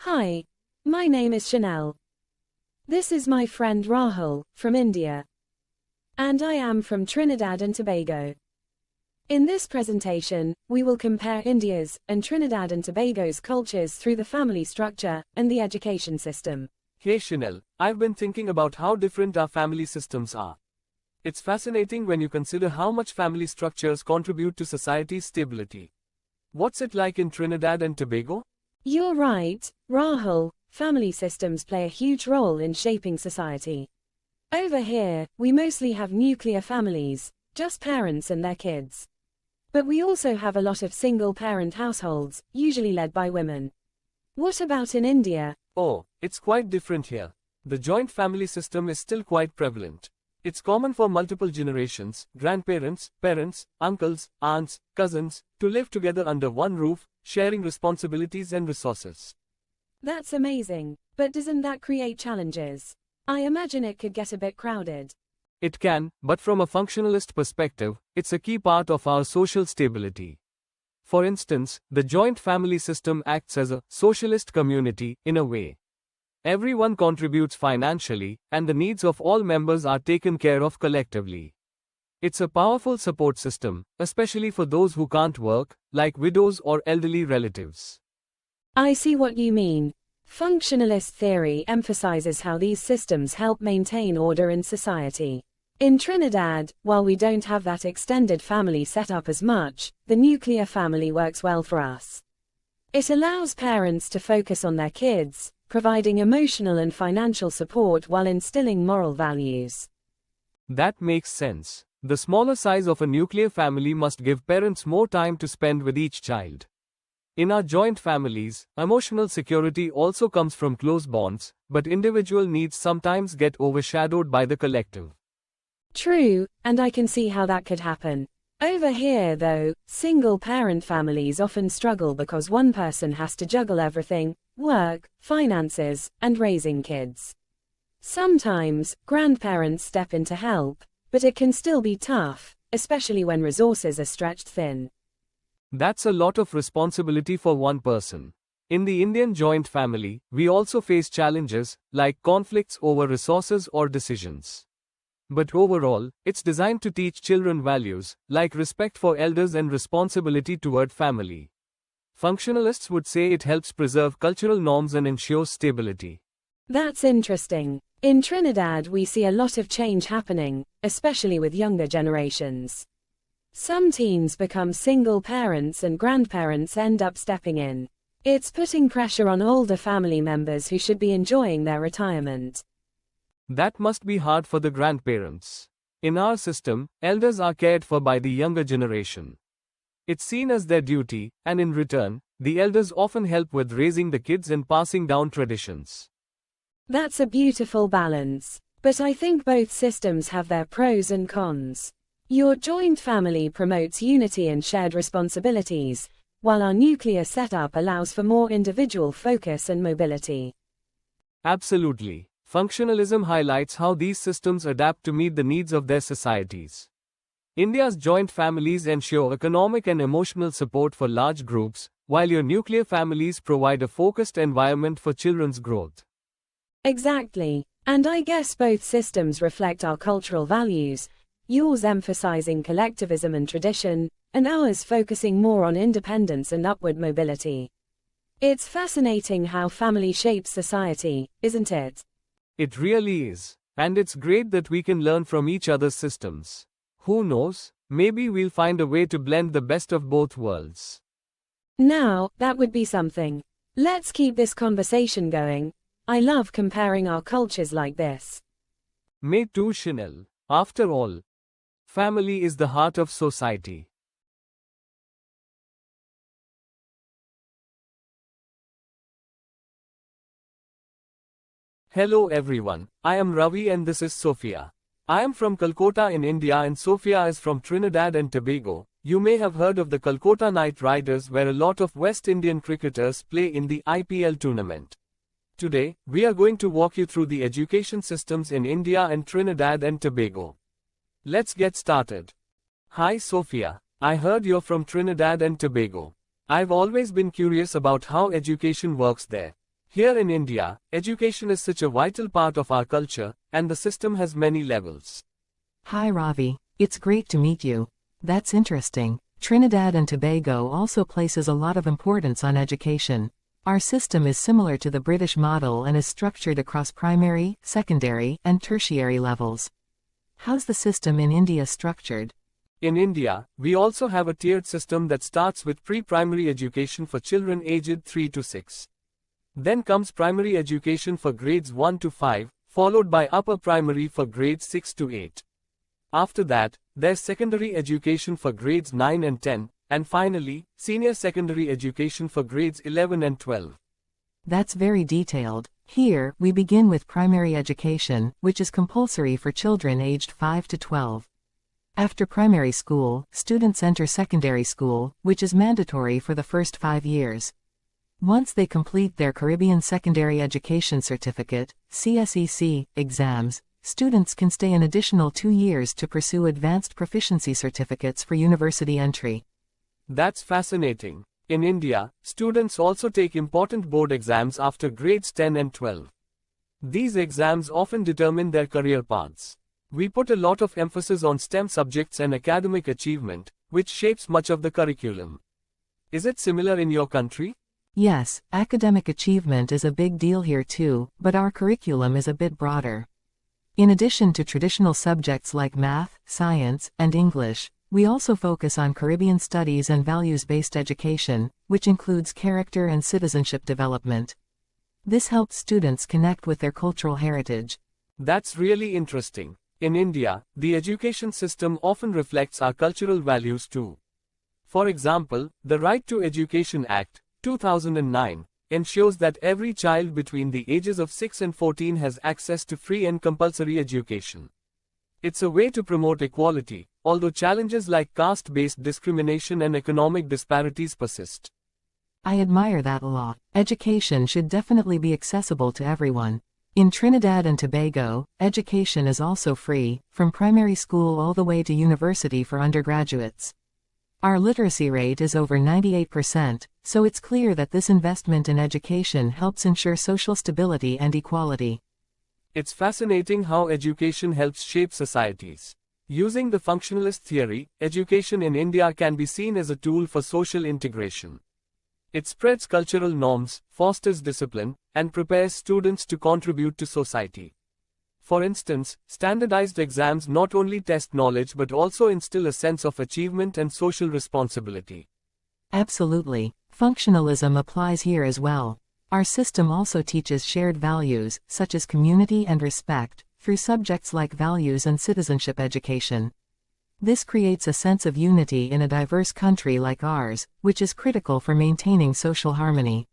Hi, my name is Chanel. This is my friend Rahul, from India. And I am from Trinidad and Tobago. In this presentation, we will compare India's and Trinidad and Tobago's cultures through the family structure and the education system. Hey Chanel, I've been thinking about how different our family systems are. It's fascinating when you consider how much family structures contribute to society's stability. What's it like in Trinidad and Tobago? You're right, Rahul, family systems play a huge role in shaping society. Over here, we mostly have nuclear families, just parents and their kids. But we also have a lot of single-parent households, usually led by women. What about in India? Oh, it's quite different here. The joint family system is still quite prevalent. It's common for multiple generations, grandparents, parents, uncles, aunts, cousins, to live together under one roof, sharing responsibilities and resources. That's amazing, but doesn't that create challenges? I imagine it could get a bit crowded. It can, but from a functionalist perspective, it's a key part of our social stability. For instance, the joint family system acts as a socialist community, in a way. Everyone contributes financially, and the needs of all members are taken care of collectively. It's a powerful support system, especially for those who can't work, like widows or elderly relatives. I see what you mean. Functionalist theory emphasizes how these systems help maintain order in society. In Trinidad, while we don't have that extended family setup as much, the nuclear family works well for us. It allows parents to focus on their kids, providing emotional and financial support while instilling moral values. That makes sense. The smaller size of a nuclear family must give parents more time to spend with each child. In our joint families, emotional security also comes from close bonds, but individual needs sometimes get overshadowed by the collective. True, and I can see how that could happen. Over here, though, single-parent families often struggle because one person has to juggle everything: work, finances, and raising kids. Sometimes, grandparents step in to help, but it can still be tough, especially when resources are stretched thin. That's a lot of responsibility for one person. In the Indian joint family, we also face challenges, like conflicts over resources or decisions. But overall, it's designed to teach children values, like respect for elders and responsibility toward family. Functionalists would say it helps preserve cultural norms and ensures stability. That's interesting. In Trinidad, we see a lot of change happening, especially with younger generations. Some teens become single parents and grandparents end up stepping in. It's putting pressure on older family members who should be enjoying their retirement. That must be hard for the grandparents. In our system, elders are cared for by the younger generation. It's seen as their duty, and in return, the elders often help with raising the kids and passing down traditions. That's a beautiful balance. But I think both systems have their pros and cons. Your joint family promotes unity and shared responsibilities, while our nuclear setup allows for more individual focus and mobility. Absolutely. Functionalism highlights how these systems adapt to meet the needs of their societies. India's joint families ensure economic and emotional support for large groups, while your nuclear families provide a focused environment for children's growth. Exactly. And I guess both systems reflect our cultural values, yours emphasizing collectivism and tradition, and ours focusing more on independence and upward mobility. It's fascinating how family shapes society, isn't it? It really is. And it's great that we can learn from each other's systems. Who knows, maybe we'll find a way to blend the best of both worlds. Now, that would be something. Let's keep this conversation going. I love comparing our cultures like this. Me too, Chanel. After all, family is the heart of society. Hello everyone, I am Ravi and this is Sophia. I am from Kolkata in India and Sophia is from Trinidad and Tobago. You may have heard of the Kolkata Knight Riders, where a lot of West Indian cricketers play in the IPL tournament. Today, we are going to walk you through the education systems in India and Trinidad and Tobago. Let's get started. Hi Sophia, I heard you're from Trinidad and Tobago. I've always been curious about how education works there. Here in India, education is such a vital part of our culture, and the system has many levels. Hi Ravi, it's great to meet you. That's interesting. Trinidad and Tobago also places a lot of importance on education. Our system is similar to the British model and is structured across primary, secondary, and tertiary levels. How's the system in India structured? In India, we also have a tiered system that starts with pre-primary education for children aged 3 to 6. Then comes primary education for grades 1 to 5, followed by upper primary for grades 6 to 8. After that, there's secondary education for grades 9 and 10, and finally, senior secondary education for grades 11 and 12. That's very detailed. Here, we begin with primary education, which is compulsory for children aged 5 to 12. After primary school, students enter secondary school, which is mandatory for the first 5 years. Once they complete their Caribbean Secondary Education Certificate, CSEC, exams, students can stay an additional 2 years to pursue advanced proficiency certificates for university entry. That's fascinating. In India, students also take important board exams after grades 10 and 12. These exams often determine their career paths. We put a lot of emphasis on STEM subjects and academic achievement, which shapes much of the curriculum. Is it similar in your country? Yes, academic achievement is a big deal here too, but our curriculum is a bit broader. In addition to traditional subjects like math, science, and English, we also focus on Caribbean studies and values-based education, which includes character and citizenship development. This helps students connect with their cultural heritage. That's really interesting. In India, the education system often reflects our cultural values too. For example, the Right to Education Act, 2009, ensures that every child between the ages of 6 and 14 has access to free and compulsory education. It's a way to promote equality, although challenges like caste-based discrimination and economic disparities persist. I admire that a lot. Education should definitely be accessible to everyone. In Trinidad and Tobago, education is also free, from primary school all the way to university for undergraduates. Our literacy rate is over 98%, so it's clear that this investment in education helps ensure social stability and equality. It's fascinating how education helps shape societies. Using the functionalist theory, education in India can be seen as a tool for social integration. It spreads cultural norms, fosters discipline, and prepares students to contribute to society. For instance, standardized exams not only test knowledge but also instill a sense of achievement and social responsibility. Absolutely. Functionalism applies here as well. Our system also teaches shared values, such as community and respect, through subjects like values and citizenship education. This creates a sense of unity in a diverse country like ours, which is critical for maintaining social harmony.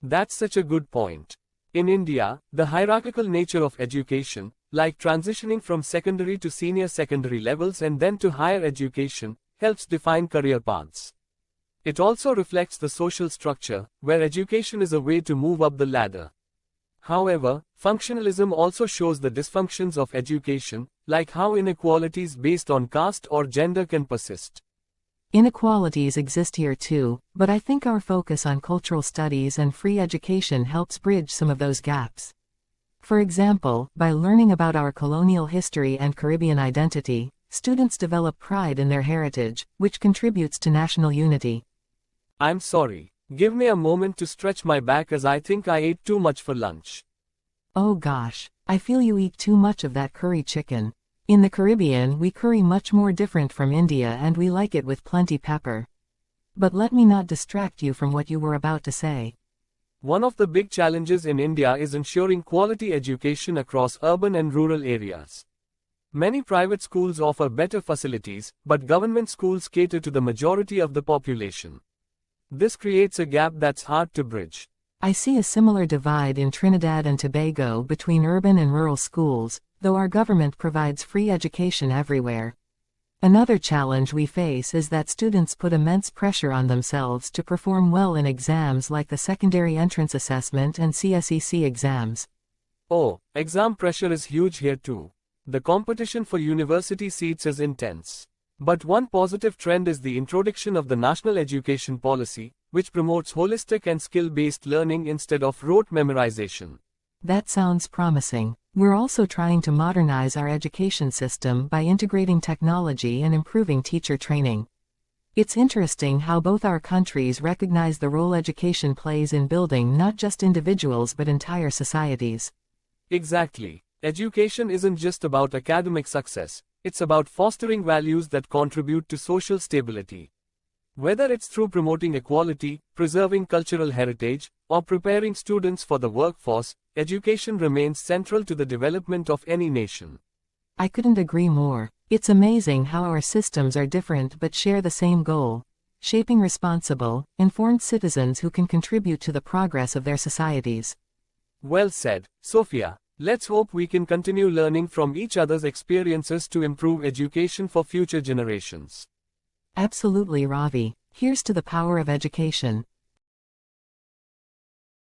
That's such a good point. In India, the hierarchical nature of education, like transitioning from secondary to senior secondary levels and then to higher education, helps define career paths. It also reflects the social structure, where education is a way to move up the ladder. However, functionalism also shows the dysfunctions of education, like how inequalities based on caste or gender can persist. Inequalities exist here too, but I think our focus on cultural studies and free education helps bridge some of those gaps. For example, by learning about our colonial history and Caribbean identity, students develop pride in their heritage, which contributes to national unity. I'm sorry. Give me a moment to stretch my back as I think I ate too much for lunch. Oh gosh, I feel you eat too much of that curry chicken. In the Caribbean we curry much more different from India and we like it with plenty pepper. But let me not distract you from what you were about to say. One of the big challenges in India is ensuring quality education across urban and rural areas. Many private schools offer better facilities, but government schools cater to the majority of the population. This creates a gap that's hard to bridge. I see a similar divide in Trinidad and Tobago between urban and rural schools, though our government provides free education everywhere. Another challenge we face is that students put immense pressure on themselves to perform well in exams like the Secondary Entrance Assessment and CSEC exams. Oh, exam pressure is huge here too. The competition for university seats is intense. But one positive trend is the introduction of the National Education Policy, which promotes holistic and skill-based learning instead of rote memorization. That sounds promising. We're also trying to modernize our education system by integrating technology and improving teacher training. It's interesting how both our countries recognize the role education plays in building not just individuals but entire societies. Exactly. Education isn't just about academic success, it's about fostering values that contribute to social stability. Whether it's through promoting equality, preserving cultural heritage, or preparing students for the workforce, education remains central to the development of any nation. I couldn't agree more. It's amazing how our systems are different but share the same goal: shaping responsible, informed citizens who can contribute to the progress of their societies. Well said, Sophia. Let's hope we can continue learning from each other's experiences to improve education for future generations. Absolutely, Ravi. Here's to the power of education.